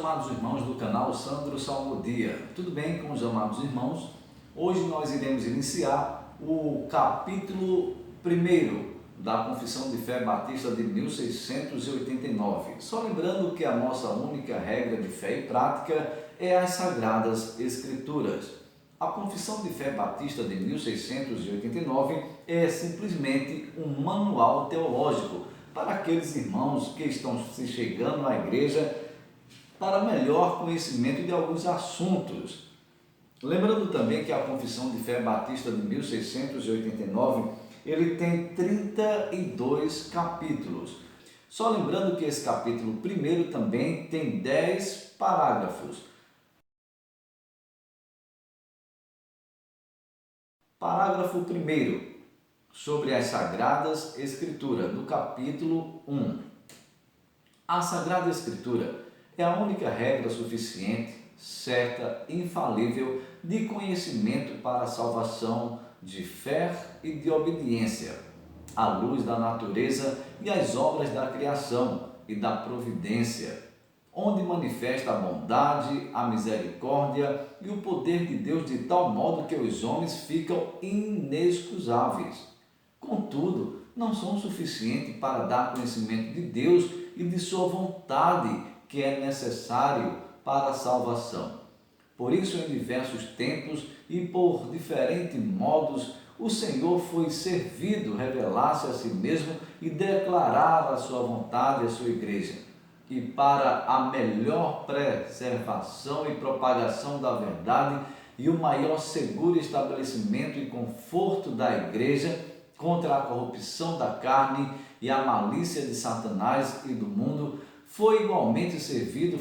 amados irmãos do canal Sandro Salmodia. Tudo bem com os amados irmãos? Hoje nós iremos iniciar o capítulo 1 da Confissão de Fé Batista de 1689. Só lembrando que a nossa única regra de fé e prática é as Sagradas Escrituras. A Confissão de Fé Batista de 1689 é simplesmente um manual teológico para aqueles irmãos que estão se chegando à igreja para melhor conhecimento de alguns assuntos. Lembrando também que a Confissão de Fé Batista de 1689, ele tem 32 capítulos. Só lembrando que esse capítulo 1 também tem 10 parágrafos. Parágrafo 1. Sobre as Sagradas Escrituras, no capítulo 1. A Sagrada Escritura é a única regra suficiente, certa, infalível de conhecimento para a salvação de fé e de obediência, à luz da natureza e as obras da criação e da providência, onde manifesta a bondade, a misericórdia e o poder de Deus de tal modo que os homens ficam inexcusáveis. Contudo, não são suficientes para dar conhecimento de Deus e de sua vontade, que é necessário para a salvação. Por isso, em diversos tempos e por diferentes modos, o Senhor foi servido revelar-se a si mesmo e declarar a sua vontade à sua igreja. E para a melhor preservação e propagação da verdade e o maior seguro estabelecimento e conforto da igreja contra a corrupção da carne e a malícia de Satanás e do mundo, foi igualmente servido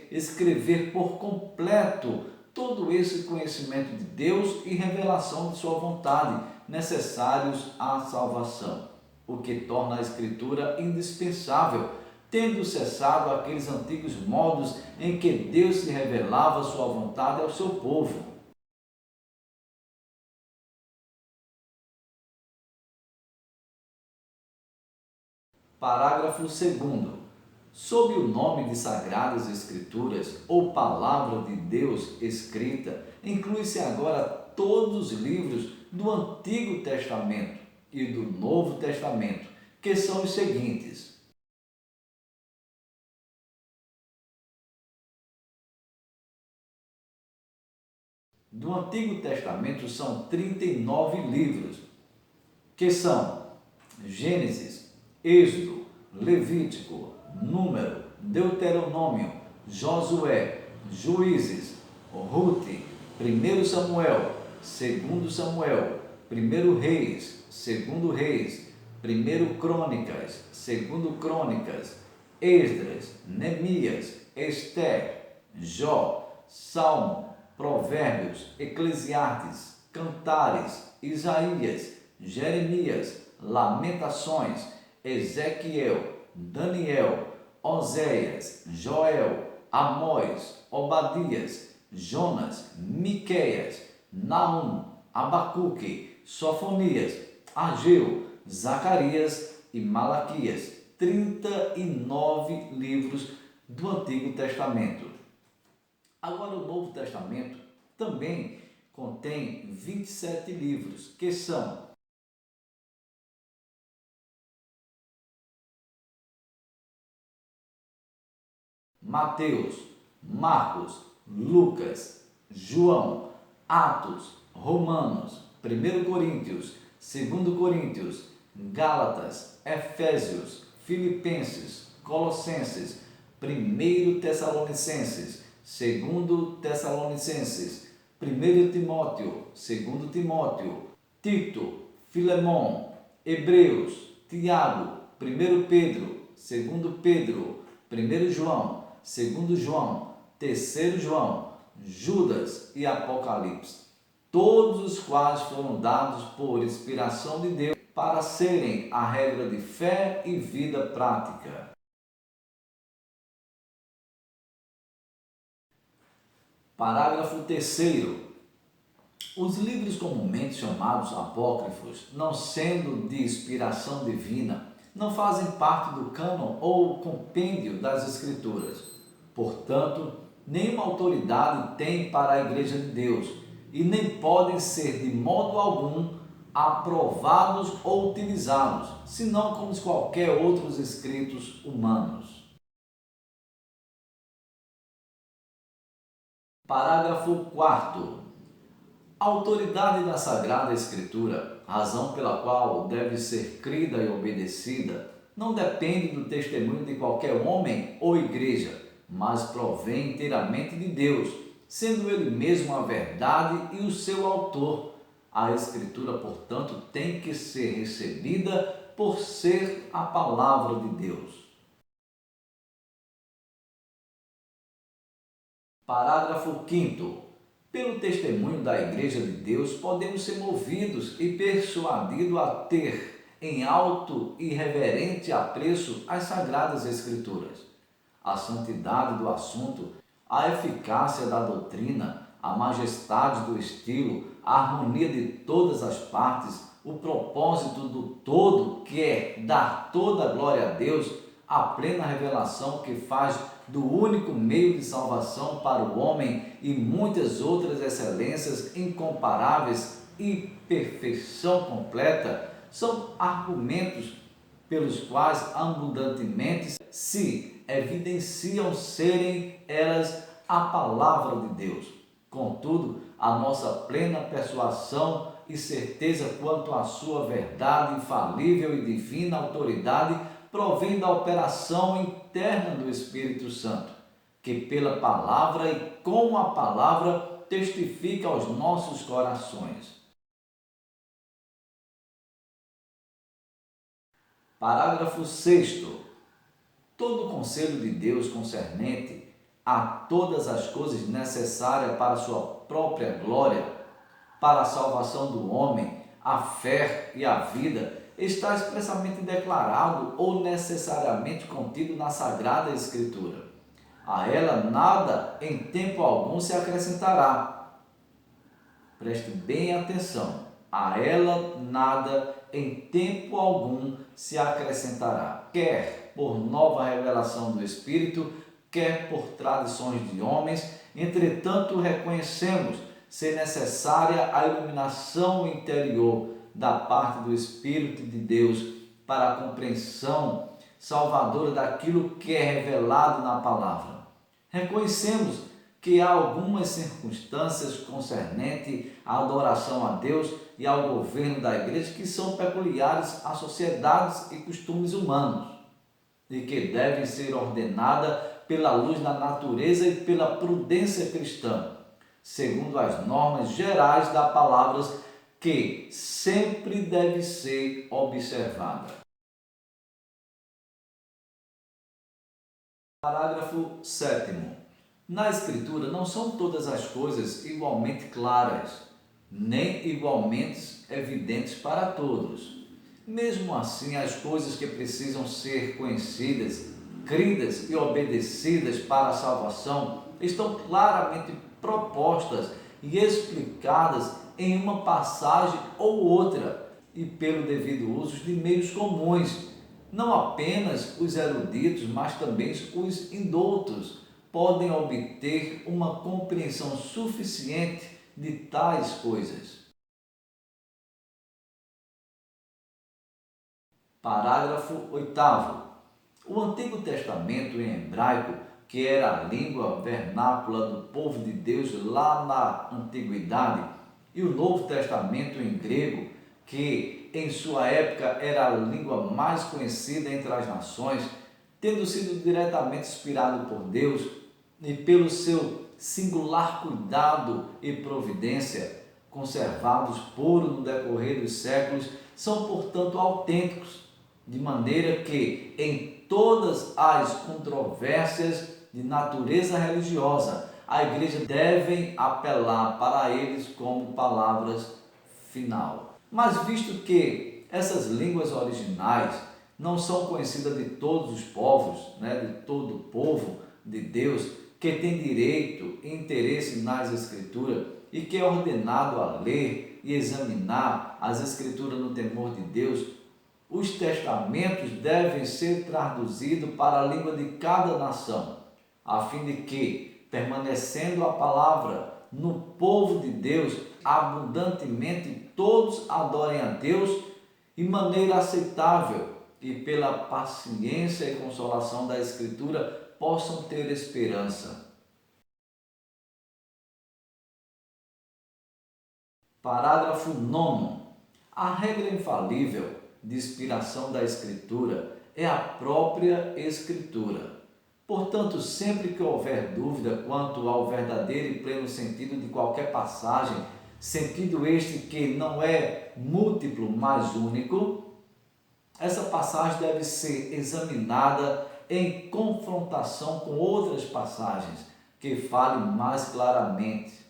escrever por completo todo esse conhecimento de Deus e revelação de sua vontade, necessários à salvação, o que torna a Escritura indispensável, tendo cessado aqueles antigos modos em que Deus se revelava sua vontade ao seu povo. Parágrafo 2. Sob o nome de Sagradas Escrituras ou Palavra de Deus escrita, inclui-se agora todos os livros do Antigo Testamento e do Novo Testamento, que são os seguintes: do Antigo Testamento são 39 livros, que são Gênesis, Êxodo, Levítico, Número, Deuteronômio, Josué, Juízes, Rute, 1 Samuel, 2 Samuel, 1 Reis, 2 Reis, 1 Crônicas, 2 Crônicas, Esdras, Neemias, Ester, Jó, Salmo, Provérbios, Eclesiastes, Cantares, Isaías, Jeremias, Lamentações, Ezequiel, Daniel, Oséias, Joel, Amós, Obadias, Jonas, Miqueias, Naum, Abacuque, Sofonias, Ageu, Zacarias e Malaquias. 39 livros do Antigo Testamento. Agora, o Novo Testamento também contém 27 livros, que são Mateus, Marcos, Lucas, João, Atos, Romanos, 1 Coríntios, 2 Coríntios, Gálatas, Efésios, Filipenses, Colossenses, 1 Tessalonicenses, 2 Tessalonicenses, 1 Timóteo, 2 Timóteo, Tito, Filemon, Hebreus, Tiago, 1 Pedro, 2 Pedro, 1 João, 2 João, 3 João, Judas e Apocalipse, todos os quais foram dados por inspiração de Deus para serem a regra de fé e vida prática. Parágrafo 3. Os livros comumente chamados apócrifos, não sendo de inspiração divina, não fazem parte do cânon ou compêndio das Escrituras. Portanto, nenhuma autoridade tem para a Igreja de Deus e nem podem ser de modo algum aprovados ou utilizados, senão como qualquer outros escritos humanos. Parágrafo 4º. A autoridade da Sagrada Escritura, razão pela qual deve ser crida e obedecida, não depende do testemunho de qualquer homem ou igreja, mas provém inteiramente de Deus, sendo Ele mesmo a verdade e o seu autor. A Escritura, portanto, tem que ser recebida por ser a palavra de Deus. Parágrafo 5º. Pelo testemunho da Igreja de Deus, podemos ser movidos e persuadidos a ter em alto e reverente apreço as Sagradas Escrituras. A santidade do assunto, a eficácia da doutrina, a majestade do estilo, a harmonia de todas as partes, o propósito do todo, que é dar toda a glória a Deus, a plena revelação que faz do único meio de salvação para o homem e muitas outras excelências incomparáveis e perfeição completa, são argumentos pelos quais abundantemente se evidenciam serem elas a palavra de Deus. Contudo, a nossa plena persuasão e certeza quanto à sua verdade infalível e divina autoridade provém da operação interna do Espírito Santo, que pela palavra e com a palavra testifica aos nossos corações. Parágrafo 6º. Todo o conselho de Deus concernente a todas as coisas necessárias para a sua própria glória, para a salvação do homem, a fé e a vida, está expressamente declarado ou necessariamente contido na Sagrada Escritura. A ela nada em tempo algum se acrescentará. Preste bem atenção. A ela nada em tempo algum se acrescentará, quer por nova revelação do Espírito, quer por tradições de homens. Entretanto, reconhecemos ser necessária a iluminação interior da parte do Espírito de Deus para a compreensão salvadora daquilo que é revelado na palavra. Reconhecemos que há algumas circunstâncias concernentes à adoração a Deus e ao governo da igreja que são peculiares às sociedades e costumes humanos e que devem ser ordenadas pela luz da natureza e pela prudência cristã, segundo as normas gerais da palavra que sempre deve ser observada. Parágrafo 7º. Na Escritura não são todas as coisas igualmente claras, nem igualmente evidentes para todos. Mesmo assim, as coisas que precisam ser conhecidas, cridas e obedecidas para a salvação estão claramente propostas e explicadas em uma passagem ou outra e pelo devido uso de meios comuns. Não apenas os eruditos, mas também os indoutos podem obter uma compreensão suficiente de tais coisas. Parágrafo 8º. O Antigo Testamento em hebraico, que era a língua vernácula do povo de Deus lá na antiguidade, e o Novo Testamento em grego, que em sua época era a língua mais conhecida entre as nações, tendo sido diretamente inspirado por Deus e pelo seu singular cuidado e providência, conservados puros no decorrer dos séculos, são, portanto, autênticos, de maneira que, em todas as controvérsias de natureza religiosa, a igreja deve apelar para eles como palavras final. Mas visto que essas línguas originais não são conhecidas de todos os povos, de todo o povo de Deus, que tem direito e interesse nas Escrituras e que é ordenado a ler e examinar as Escrituras no temor de Deus, os testamentos devem ser traduzidos para a língua de cada nação, a fim de que, permanecendo a palavra no povo de Deus, abundantemente todos adorem a Deus de maneira aceitável e pela paciência e consolação da Escritura possam ter esperança. Parágrafo 9. A regra infalível de inspiração da Escritura é a própria Escritura. Portanto, sempre que houver dúvida quanto ao verdadeiro e pleno sentido de qualquer passagem, sentido este que não é múltiplo, mas único, essa passagem deve ser examinada em confrontação com outras passagens que falem mais claramente.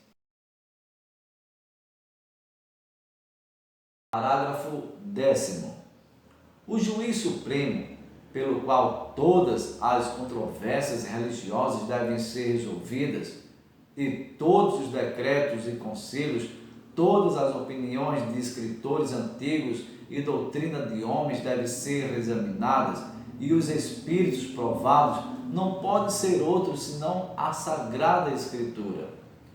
Parágrafo 10º. O juiz supremo, pelo qual todas as controvérsias religiosas devem ser resolvidas, e todos os decretos e conselhos, todas as opiniões de escritores antigos e doutrina de homens devem ser examinadas, e os espíritos provados não pode ser outro senão a Sagrada Escritura,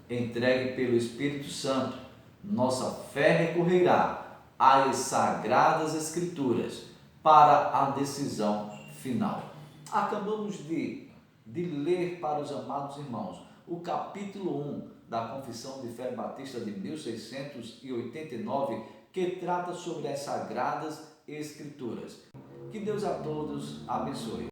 entregue pelo Espírito Santo. Nossa fé recorrerá às Sagradas Escrituras para a decisão final. Acabamos de ler para os amados irmãos o capítulo 1 da Confissão de Fé Batista de 1689, que trata sobre as Sagradas Escrituras. Que Deus a todos abençoe.